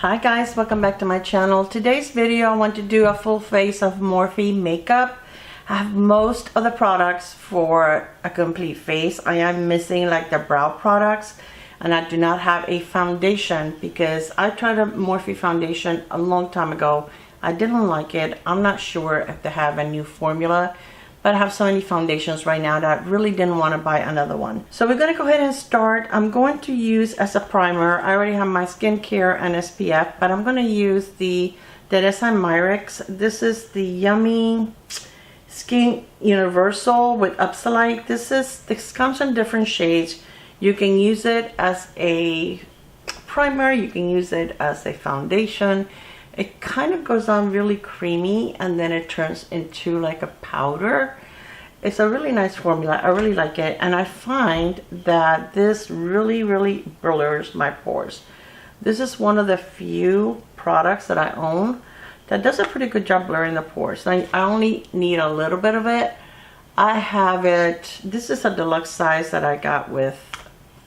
Hi guys, welcome back to my channel. Today's video I want to do a full face of Morphe makeup. I have most of the products for a complete face. I am missing like the brow products, and I do not have a foundation because I tried a Morphe foundation a long time ago. I didn't like it. I'm not sure if they have a new formula, but I have so many foundations right now that I really didn't want to buy another one. So we're going to go ahead and start. I'm going to use as a primer, I already have my skincare and SPF, but I'm going to use the Dedesan Myrix. This is the Yummy Skin Universal with Upsilite. This comes in different shades. You can use it as a primer, you can use it as a foundation. It kind of goes on really creamy and then it turns into like a powder. It's a really nice formula. I really like it, and I find that this really blurs my pores. This is one of the few products that I own that does a pretty good job blurring the pores. I only need a little bit of it. I have it, this is a deluxe size that I got with,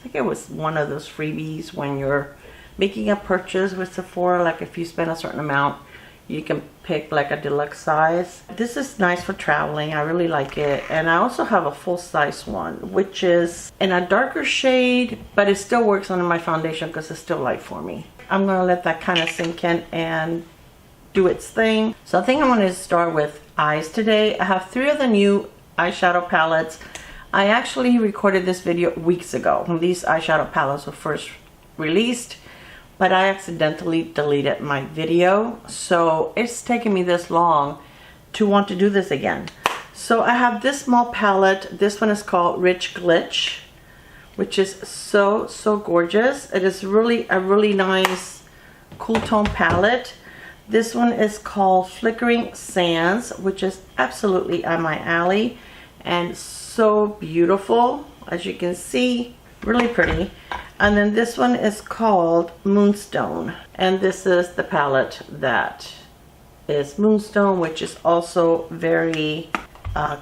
I think it was one of those freebies when you're making a purchase with Sephora. Like if you spend a certain amount, you can pick like a deluxe size. This is nice for traveling. I really like it. And I also have a full size one, which is in a darker shade, but it still works under my foundation because it's still light for me. I'm gonna let that kind of sink in and do its thing. So I think I'm gonna start with eyes today. I have 3 of the new eyeshadow palettes. I actually recorded this video weeks ago when these eyeshadow palettes were first released, but I accidentally deleted my video, so it's taken me this long to want to do this again. So I have this small palette. This one is called Rich Glitch, which is so gorgeous. It is really a really nice cool tone palette. This one is called Flickering Sands, which is absolutely on my alley and so beautiful, as you can see, really pretty. And then this one is called Moonstone, and this is the palette that is Moonstone, which is also very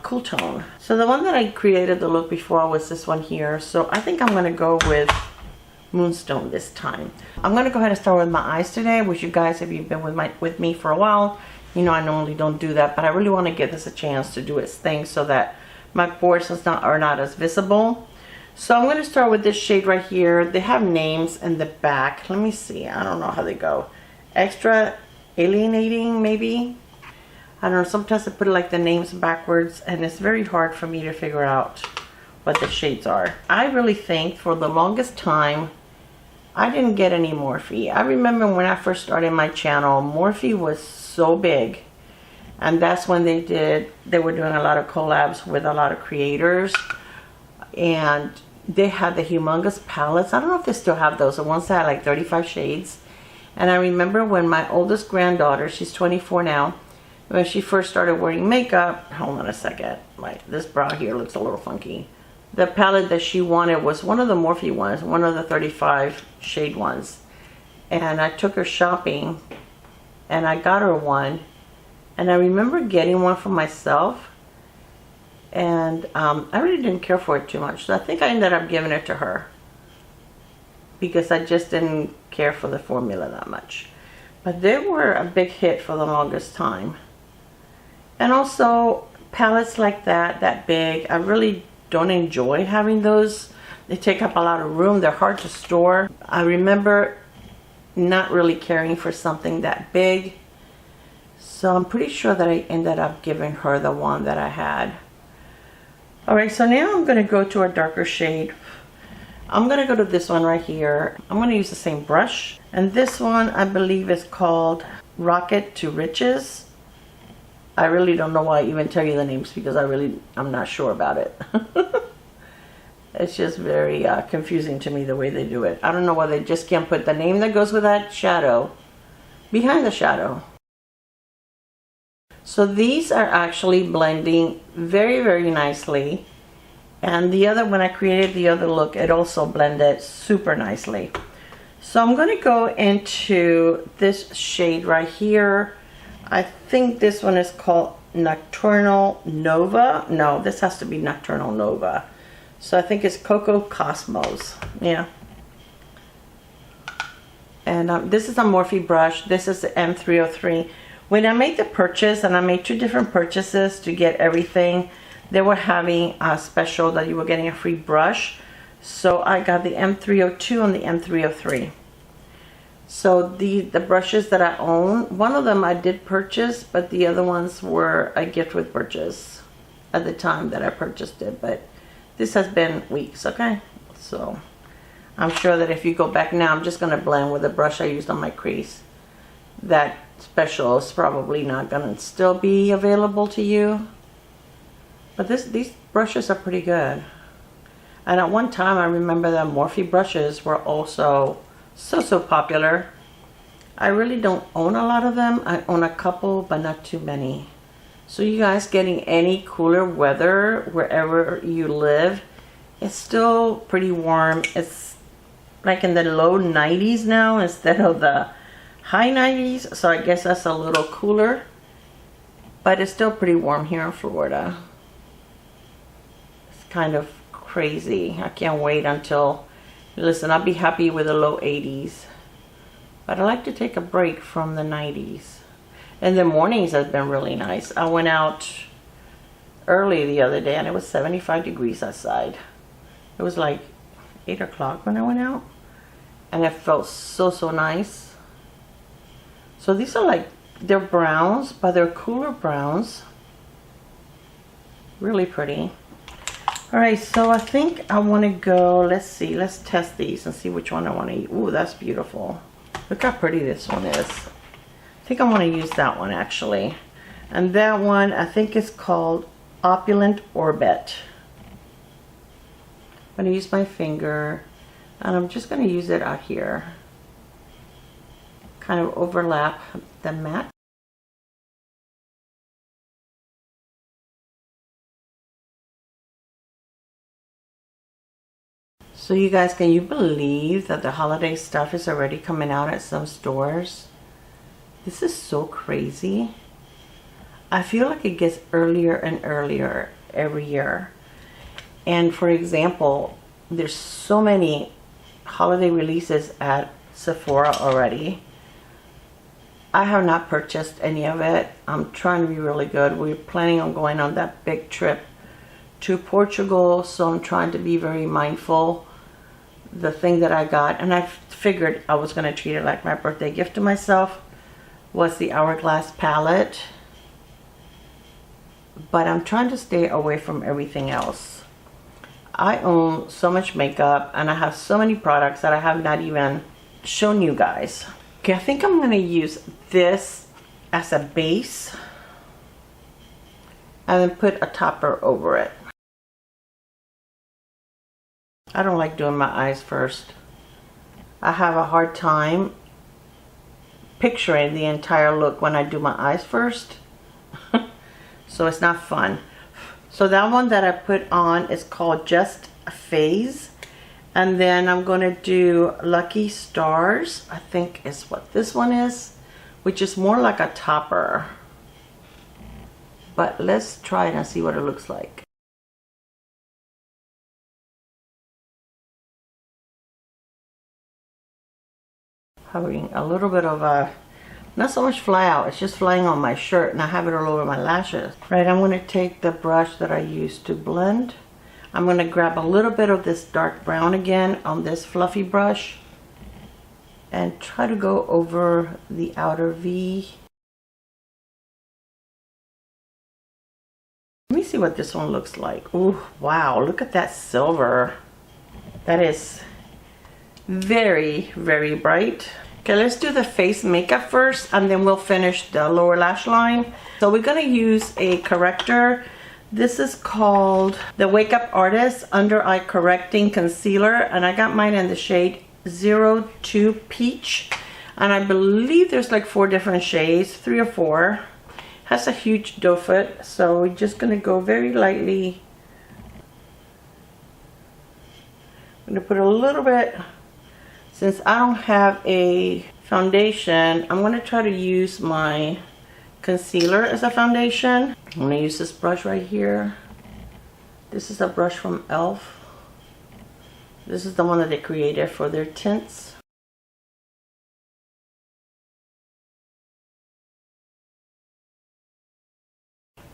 cool tone. So the one that I created the look before was this one here, so I think I'm going to go with Moonstone this time. I'm going to go ahead and start with my eyes today, which you guys, if you've been with me for a while, you know I normally don't do that, but I really want to give this a chance to do its thing so that my pores are not as visible. So I'm going to start with this shade right here. They have names in the back. Let me see. I don't know how they go. Extra alienating, maybe? I don't know. Sometimes I put like the names backwards, and it's very hard for me to figure out what the shades are. I really think for the longest time, I didn't get any Morphe. I remember when I first started my channel, Morphe was so big. And that's when they were doing a lot of collabs with a lot of creators. And they had the humongous palettes. I don't know if they still have those. The ones that had like 35 shades. And I remember when my oldest granddaughter, she's 24 now, when she first started wearing makeup, hold on a second, this brow here looks a little funky. The palette that she wanted was one of the Morphe ones, one of the 35 shade ones. And I took her shopping and I got her one. And I remember getting one for myself. And I really didn't care for it too much, so I think I ended up giving it to her because I just didn't care for the formula that much. But they were a big hit for the longest time. And also palettes like that big, I really don't enjoy having those. They take up a lot of room. They're hard to store. I remember not really caring for something that big, so I'm pretty sure that I ended up giving her the one that I had. Alright, so now I'm going to go to a darker shade. I'm going to go to this one right here. I'm going to use the same brush. And this one I believe is called Rocket to Riches. I really don't know why I even tell you the names because I'm not sure about it. It's just very confusing to me the way they do it. I don't know why they just can't put the name that goes with that shadow behind the shadow. So these are actually blending very nicely, and the other, when I created the other look, it also blended super nicely. So I'm going to go into this shade right here. I think this one is called Nocturnal Nova. No, this has to be Nocturnal Nova. So I think it's Coco Cosmos. Yeah. And this is a Morphe brush. This is the M303. When I made the purchase, and I made 2 different purchases to get everything, they were having a special that you were getting a free brush. So I got the M302 and the M303. So the brushes that I own, one of them I did purchase, but the other ones were a gift with purchase at the time that I purchased it. But this has been weeks, okay? So I'm sure that if you go back now, I'm just going to blend with the brush I used on my crease. That special is probably not going to still be available to you. But these brushes are pretty good. And at one time, I remember that Morphe brushes were also so popular. I really don't own a lot of them. I own a couple, but not too many. So you guys getting any cooler weather wherever you live, it's still pretty warm. It's like in the low 90s now instead of the high 90s. So I guess that's a little cooler. But it's still pretty warm here in Florida. It's kind of crazy. I can't wait until, listen, I'll be happy with the low 80s. But I like to take a break from the 90s. And the mornings have been really nice. I went out early the other day and it was 75 degrees outside. It was like 8 o'clock when I went out. And it felt so nice. So these are like, they're browns, but they're cooler browns. Really pretty. Alright, so I think I want to go, let's see, let's test these and see which one I want to use. Ooh, that's beautiful. Look how pretty this one is. I think I want to use that one actually. And that one, I think is called Opulent Orbit. I'm going to use my finger and I'm just going to use it out here. Kind of overlap the matte. So you guys, can you believe that the holiday stuff is already coming out at some stores? This is so crazy. I feel like it gets earlier and earlier every year. And for example, there's so many holiday releases at Sephora already. I have not purchased any of it. I'm trying to be really good. We're planning on going on that big trip to Portugal, so I'm trying to be very mindful. The thing that I got, and I figured I was going to treat it like my birthday gift to myself, was the Hourglass palette. But I'm trying to stay away from everything else. I own so much makeup and I have so many products that I have not even shown you guys. Okay, I think I'm going to use this as a base and then put a topper over it. I don't like doing my eyes first. I have a hard time picturing the entire look when I do my eyes first. So it's not fun. So that one that I put on is called Just a Phase. And then I'm going to do Lucky Stars, I think is what this one is, which is more like a topper. But let's try it and see what it looks like. Having a little bit of a, not so much fly out, it's just flying on my shirt and I have it all over my lashes. Right, I'm going to take the brush that I used to blend. I'm going to grab a little bit of this dark brown again on this fluffy brush and try to go over the outer V. Let me see what this one looks like. Ooh, wow, look at that silver. That is very bright. Okay, let's do the face makeup first and then we'll finish the lower lash line. So we're going to use a corrector. This is called the Wake Up Artist Under Eye Correcting Concealer, and I got mine in the shade 02 Peach, and I believe there's like 4 different shades, 3 or 4. Has a huge doe foot, so we're just going to go very lightly. I'm going to put a little bit. Since I don't have a foundation, I'm going to try to use my concealer as a foundation. I'm going to use this brush right here. This is a brush from e.l.f. This is the one that they created for their tints.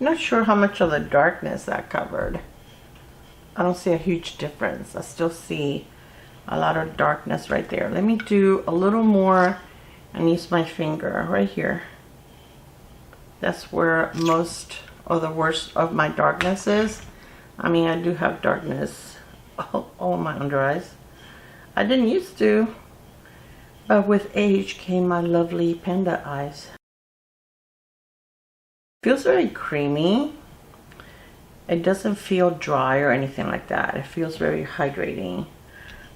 Not sure how much of the darkness that covered. I don't see a huge difference. I still see a lot of darkness right there. Let me do a little more and use my finger right here. That's where most of the worst of my darkness is. I mean, I do have darkness all my under eyes. I didn't used to, but with age came my lovely panda eyes. Feels very creamy. It doesn't feel dry or anything like that. It feels very hydrating.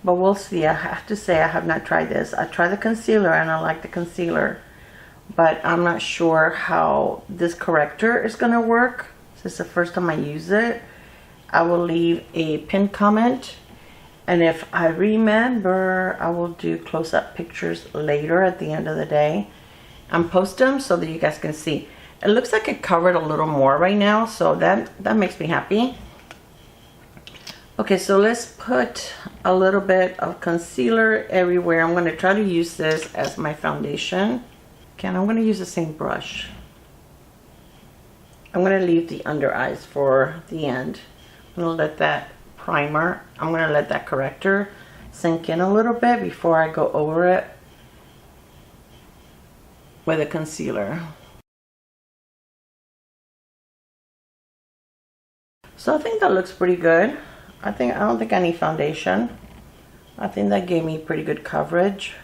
But we'll see. I have to say I have not tried this. I tried the concealer and I like the concealer. But I'm not sure how this corrector is going to work. This is the first time I use it. I will leave a pinned comment. And if I remember, I will do close-up pictures later at the end of the day. And post them so that you guys can see. It looks like it covered a little more right now, so that makes me happy. Okay, so let's put a little bit of concealer everywhere. I'm going to try to use this as my foundation. Okay, and I'm going to use the same brush. I'm going to leave the under eyes for the end. I'm going to let that primer, I'm going to let that corrector sink in a little bit before I go over it with a concealer. So I think that looks pretty good. I don't think I need foundation. I think that gave me pretty good coverage.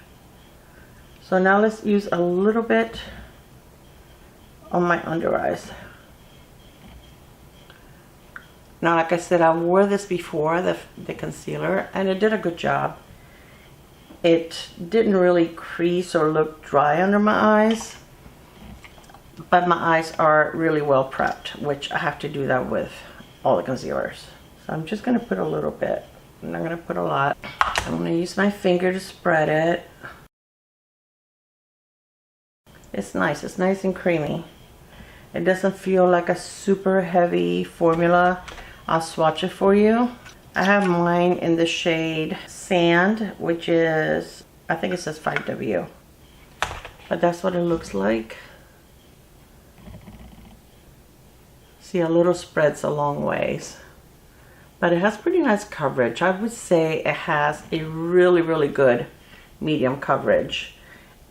So now let's use a little bit on my under eyes. Now, like I said, I wore this before, the concealer, and it did a good job. It didn't really crease or look dry under my eyes, but my eyes are really well prepped, which I have to do that with all the concealers. So I'm just going to put a little bit. I'm not going to put a lot. I'm going to use my finger to spread it. It's nice and creamy. It doesn't feel like a super heavy formula. I'll swatch it for you. I have mine in the shade Sand, which is, I think it says 5W. But that's what it looks like. See, a little spreads a long ways. But it has pretty nice coverage. I would say it has a really good medium coverage.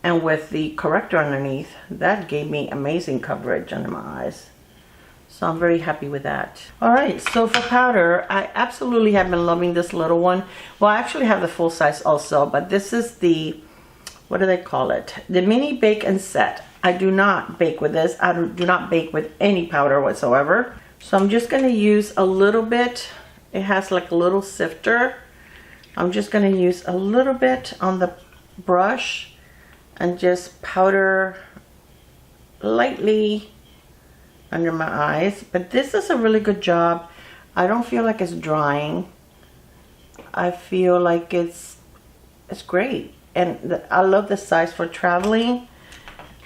And with the corrector underneath, that gave me amazing coverage under my eyes. So I'm very happy with that. Alright, so for powder, I absolutely have been loving this little one. Well, I actually have the full size also, but this is the, what do they call it? The mini bake and set. I do not bake with this. I do not bake with any powder whatsoever. So I'm just going to use a little bit. It has like a little sifter. I'm just going to use a little bit on the brush and just powder lightly under my eyes. But this does a really good job. I don't feel like it's drying. I feel like it's great. And I love the size for traveling.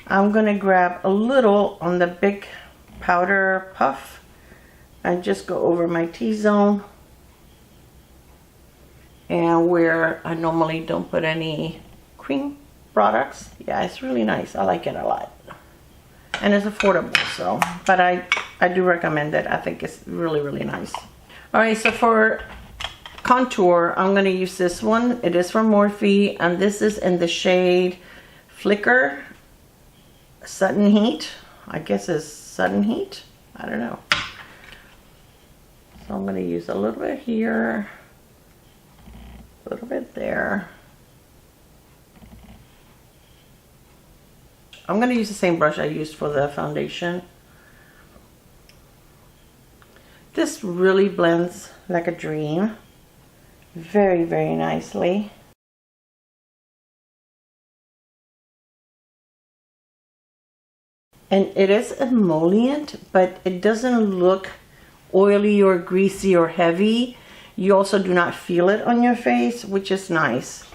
I'm going to grab a little on the big powder puff and just go over my T-zone. And where I normally don't put any cream products. Yeah, it's really nice. I like it a lot. And it's affordable, so. But I do recommend it. I think it's really nice. Alright, so for contour, I'm going to use this one. It is from Morphe, and this is in the shade Flicker. Sudden Heat. I guess it's Sudden Heat. I don't know. So I'm going to use a little bit here, a little bit there. I'm going to use the same brush I used for the foundation. This really blends like a dream. Very nicely. And it is emollient, but it doesn't look oily or greasy or heavy. You also do not feel it on your face, which is nice.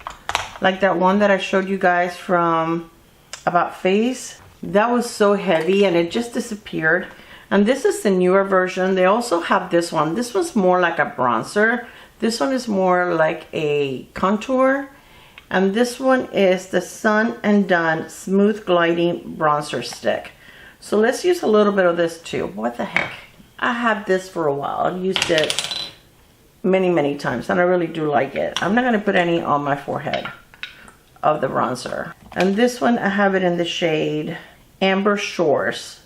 Like that one that I showed you guys from About Face. That was so heavy and it just disappeared. And this is the newer version. They also have this one. This one's more like a bronzer. This one is more like a contour. And this one is the Sun and Done Smooth Gliding Bronzer Stick. So let's use a little bit of this too. What the heck? I have this for a while. I've used it many times and I really do like it. I'm not going to put any on my forehead of the bronzer. And this one, I have it in the shade Amber Shores.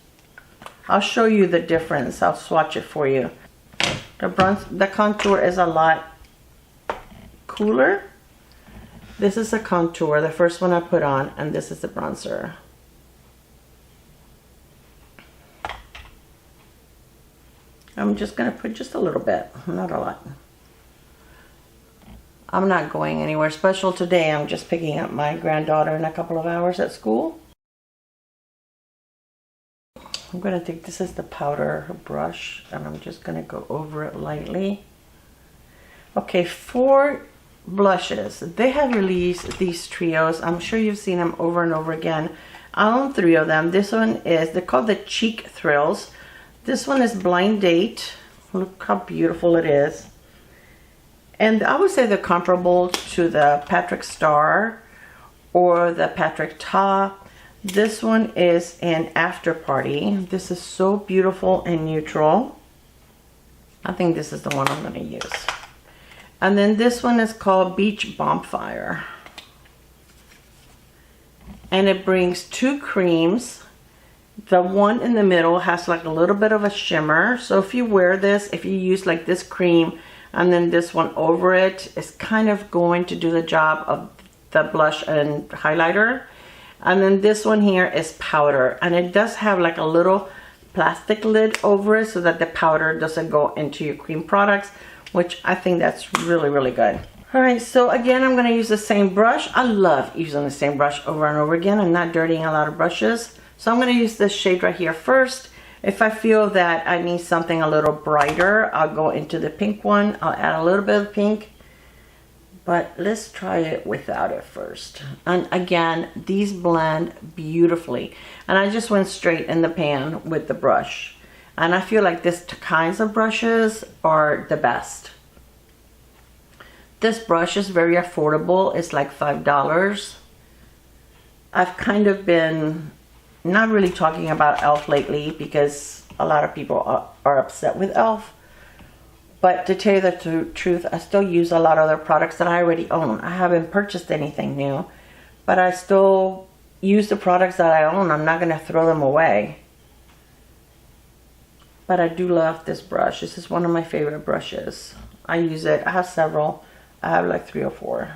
I'll show you the difference. I'll swatch it for you. The contour is a lot cooler. This is a contour, the first one I put on, and this is the bronzer. I'm just going to put just a little bit, not a lot. I'm not going anywhere special today. I'm just picking up my granddaughter in a couple of hours at school. I'm going to take, this is the powder brush, and I'm just going to go over it lightly. Okay, for blushes, they have released these trios. I'm sure you've seen them over and over again. I own 3 of them. This one is, they're called the Cheek Thrills. This one is Blind Date. Look how beautiful it is. And I would say they're comparable to the Patrick Star or the Patrick Ta. This one is an After Party. This is so beautiful and neutral. I think this is the one I'm going to use. And then this one is called Beach Bonfire. And it brings 2 creams. The one in the middle has like a little bit of a shimmer. So if you wear this, if you use like this cream and then this one over it, it's kind of going to do the job of the blush and highlighter. And then this one here is powder. And it does have like a little plastic lid over it so that the powder doesn't go into your cream products, which I think that's really good. All right, so again, I'm going to use the same brush. I love using the same brush over and over again. I'm not dirtying a lot of brushes. So I'm going to use this shade right here first. If I feel that I need something a little brighter, I'll go into the pink one. I'll add a little bit of pink. But let's try it without it first. And again, these blend beautifully. And I just went straight in the pan with the brush. And I feel like this kinds of brushes are the best. This brush is very affordable. It's like $5. I've kind of been not really talking about e.l.f. lately because a lot of people are upset with e.l.f. But to tell you the truth, I still use a lot of other products that I already own. I haven't purchased anything new, but I still use the products that I own. I'm not going to throw them away. But I do love this brush. This is one of my favorite brushes. I use it. I have several. I have like 3 or 4.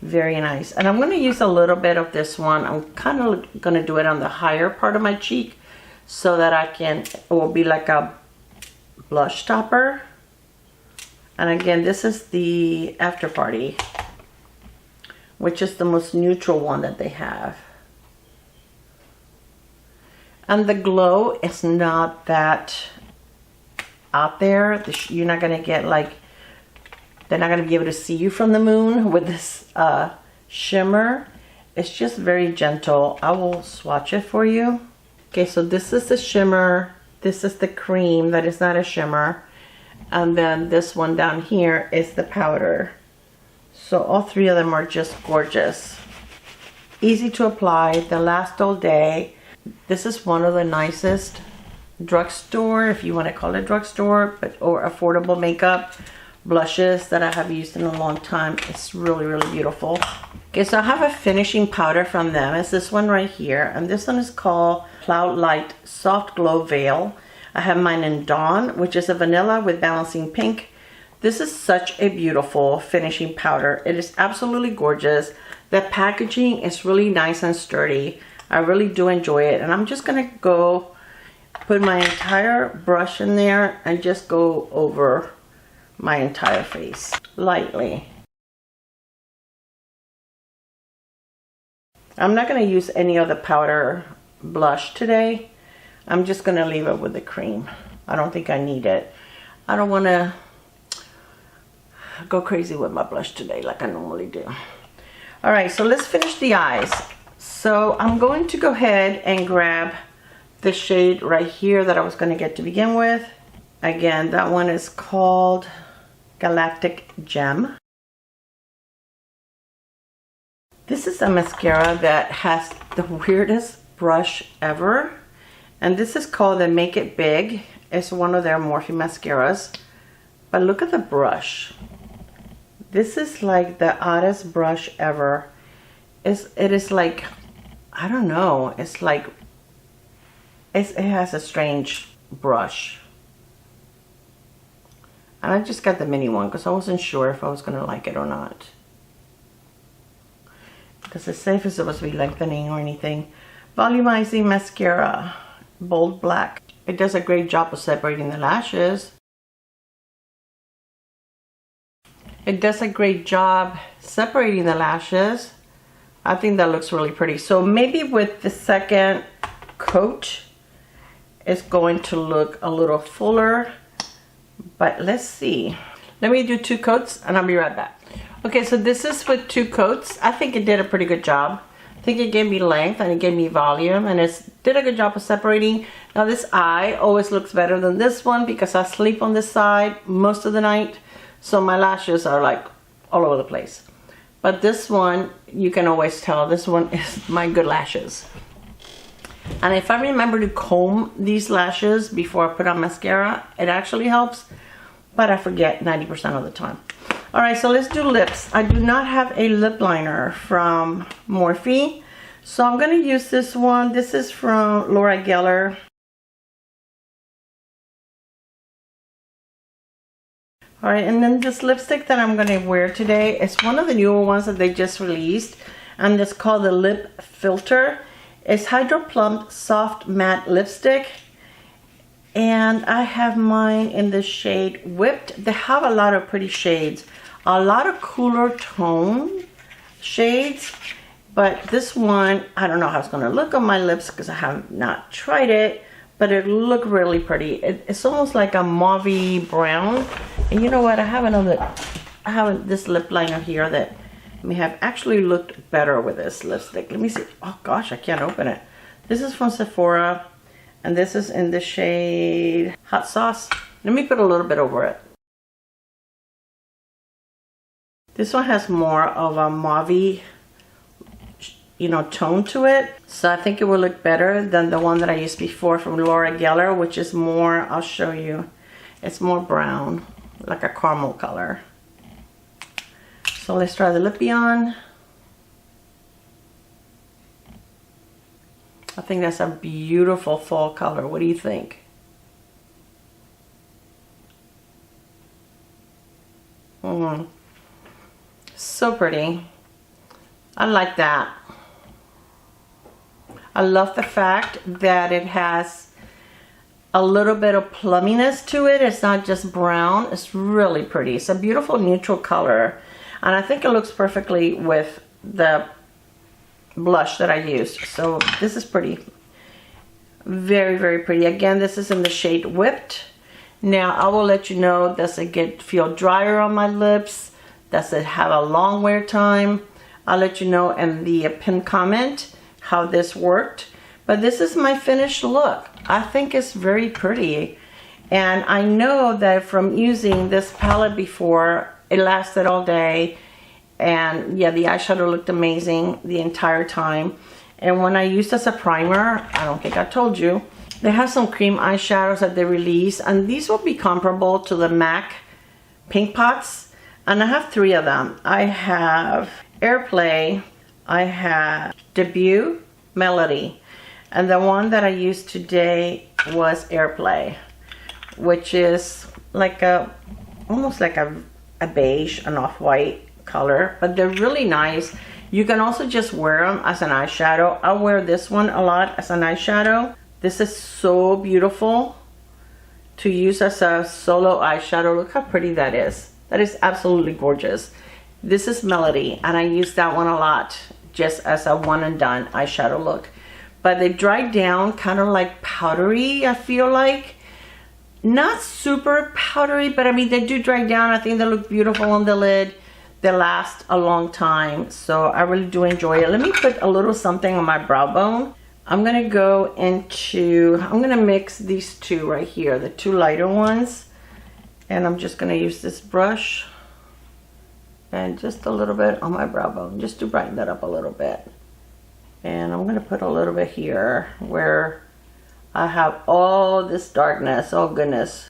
Very nice. And I'm going to use a little bit of this one. I'm kind of going to do it on the higher part of my cheek so that I can, it will be like a blush topper. And again, this is the After Party, which is the most neutral one that they have. And the glow is not that out there. You're not going to get like, they're not going to be able to see you from the moon with this shimmer. It's just very gentle. I will swatch it for you. Okay, so this is the shimmer. This is the cream that is not a shimmer. And then this one down here is the powder. So all 3 of them are just gorgeous. Easy to apply. They last all day. This is one of the nicest drugstore, if you want to call it drugstore, or affordable makeup blushes that I have used in a long time. It's really beautiful. Okay, so I have a finishing powder from them. It's this one right here, and this one is called Cloud Light Soft Glow Veil. I have mine in Dawn, which is a vanilla with balancing pink. This is such a beautiful finishing powder. It is absolutely gorgeous. The packaging is really nice and sturdy. I really do enjoy it, and I'm just gonna go put my entire brush in there and just go over my entire face lightly. I'm not going to use any of the powder blush today. I'm just going to leave it with the cream. I don't think I need it. I don't want to go crazy with my blush today like I normally do. Alright, so let's finish the eyes. So I'm going to go ahead and grab the shade right here that I was going to get to begin with. Again, that one is called Galactic Gem. This is a mascara that has the weirdest brush ever. And this is called the Make It Big. It's one of their Morphe mascaras. But look at the brush. This is like the oddest brush ever. It is like, I don't know, it's like, it has a strange brush. And I just got the mini one because I wasn't sure if I was going to like it or not. Because it's safe as supposed to be lengthening or anything. Volumizing mascara, bold black. It does a great job of separating the lashes. It does a great job separating the lashes. I think that looks really pretty. So maybe with the second coat, it's going to look a little fuller. But let's see. Let me do 2 coats and I'll be right back. Okay, so this is with 2 coats. I think it did a pretty good job. I think it gave me length and it gave me volume, and it did a good job of separating. Now this eye always looks better than this one because I sleep on this side most of the night. So my lashes are like all over the place. But this one, you can always tell this one is my good lashes. And if I remember to comb these lashes before I put on mascara, it actually helps. But I forget 90% of the time. Alright, so let's do lips. I do not have a lip liner from Morphe. So I'm going to use this one. This is from Laura Geller. Alright, and then this lipstick that I'm going to wear today is one of the newer ones that they just released. And it's called the Lip Filter. It's Hydro Plump Soft Matte Lipstick. And I have mine in the shade Whipped. They have a lot of pretty shades. A lot of cooler tone shades. But this one, I don't know how it's going to look on my lips because I have not tried it. But it looked really pretty. It's almost like a mauve brown. And you know what? I have this lip liner here that may have actually looked better with this lipstick. Let me see. Oh gosh, I can't open it. This is from Sephora. And this is in the shade Hot Sauce. Let me put a little bit over it. This one has more of a mauve, you know, tone to it. So I think it will look better than the one that I used before from Laura Geller, which is more, I'll show you. It's more brown, like a caramel color. So let's try the lippy on. I think that's a beautiful fall color. What do you think? So pretty. I like that. I love the fact that it has a little bit of plumminess to it. It's not just brown. It's really pretty. It's a beautiful neutral color. And I think it looks perfectly with the blush that I used. So this is pretty. Very, very pretty. Again, this is in the shade Whipped. Now, I will let you know, does it feel drier on my lips? Does it have a long wear time? I'll let you know in the pinned comment how this worked. But this is my finished look. I think it's very pretty. And I know that from using this palette before, it lasted all day. And yeah, the eyeshadow looked amazing the entire time. And when I used as a primer, I don't think I told you, they have some cream eyeshadows that they release. And these will be comparable to the MAC Pink Pots. And I have 3 of them. I have Airplay, I have Debut, Melody. And the one that I used today was Airplay, which is like almost like a beige, an off-white color, but they're really nice. You can also just wear them as an eyeshadow. I wear this one a lot as an eyeshadow. This is so beautiful to use as a solo eyeshadow. Look how pretty that is. That is absolutely gorgeous. This is Melody, and I use that one a lot just as a one and done eyeshadow look. But they dry down kind of like powdery, I feel like. Not super powdery, but I mean, they do dry down. I think they look beautiful on the lid. They last a long time, so I really do enjoy it. Let me put a little something on my brow bone. I'm gonna go into, I'm gonna mix these 2 right here, the 2 lighter ones. And I'm just gonna use this brush and just a little bit on my brow bone, just to brighten that up a little bit. And I'm going to put a little bit here where I have all this darkness. Oh goodness.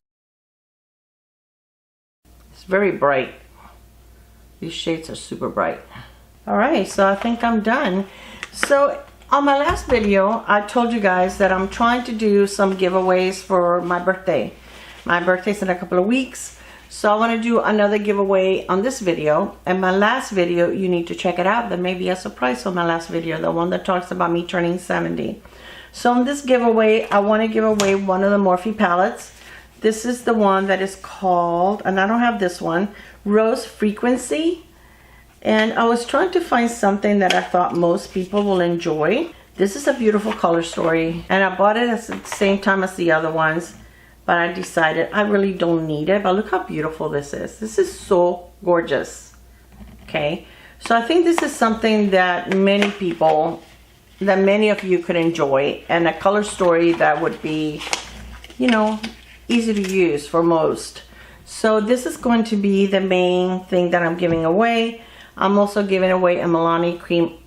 It's very bright. These shades are super bright. Alright, so I think I'm done. So on my last video, I told you guys that I'm trying to do some giveaways for my birthday. My birthday's in a couple of weeks. So I want to do another giveaway on this video. And my last video, you need to check it out. There may be a surprise on my last video, the one that talks about me turning 70. So in this giveaway, I want to give away one of the Morphe palettes. This is the one that is called, and I don't have this one, Rose Frequency. And I was trying to find something that I thought most people will enjoy. This is a beautiful color story. And I bought it at the same time as the other ones. But I decided I really don't need it. But look how beautiful this is. This is so gorgeous. Okay. So I think this is something that many people, that many of you could enjoy. And a color story that would be, you know, easy to use for most. So this is going to be the main thing that I'm giving away. I'm also giving away a Milani Cream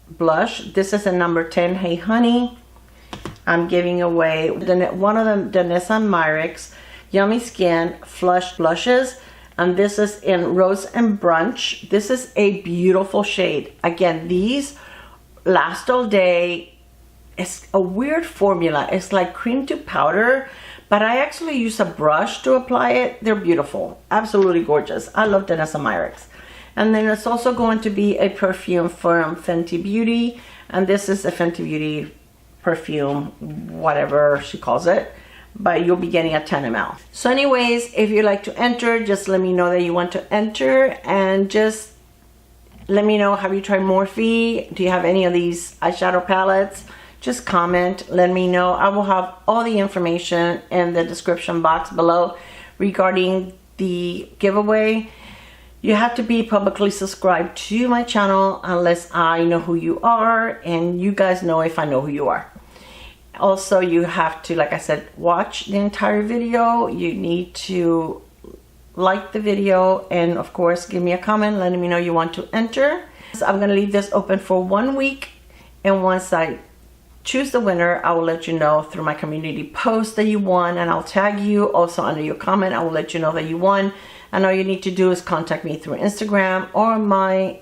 Blush. This is a number 10, Hey Honey. I'm giving away one of the Danessa Myricks Yummy Skin Flush Blushes. And this is in Rose and Brunch. This is a beautiful shade. Again, these last all day. It's a weird formula. It's like cream to powder. But I actually use a brush to apply it. They're beautiful. Absolutely gorgeous. I love Danessa Myricks. And then it's also going to be a perfume from Fenty Beauty. And this is a Fenty Beauty perfume, whatever she calls it. But you'll be getting a 10 ml. So anyways, if you'd like to enter, just let me know that you want to enter. And just let me know, have you tried Morphe? Do you have any of these eyeshadow palettes? Just comment, let me know. I will have all the information in the description box below regarding the giveaway. You have to be publicly subscribed to my channel unless I know who you are, and you guys know if I know who you are. Also, you have to, like I said, watch the entire video. You need to like the video, and of course give me a comment letting me know you want to enter. So I'm going to leave this open for 1 week, and once I choose the winner, I will let you know through my community post that you won, and I'll tag you also under your comment. I will let you know that you won. And all you need to do is contact me through Instagram or my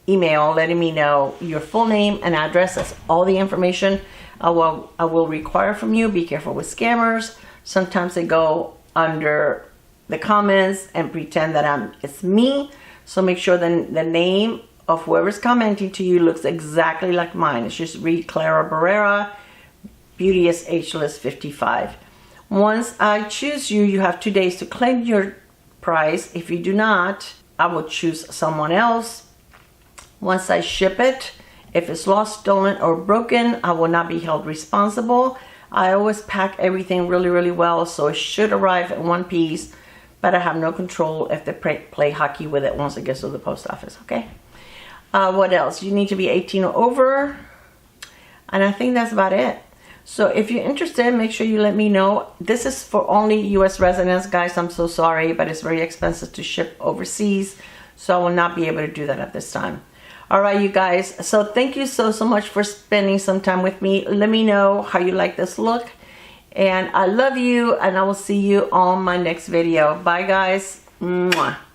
email letting me know your full name and address. That's all the information I will require from you. Be careful with scammers. Sometimes they go under the comments and pretend that it's me. So make sure the name of whoever's commenting to you looks exactly like mine. It's just read Clara Barrera, Beauteous Ageless 55. Once I choose you, you have 2 days to claim your prize. If you do not, I will choose someone else. Once I ship it, if it's lost, stolen, or broken, I will not be held responsible. I always pack everything really, really well, so it should arrive in one piece, but I have no control if they play hockey with it once it gets to the post office, okay? What else? You need to be 18 or over, and I think that's about it. So if you're interested, make sure you let me know. This is for only US residents, guys. I'm so sorry, but it's very expensive to ship overseas, so I will not be able to do that at this time. All right, you guys. So thank you so much for spending some time with me. Let me know how you like this look. And I love you, and I will see you on my next video. Bye, guys. Mwah.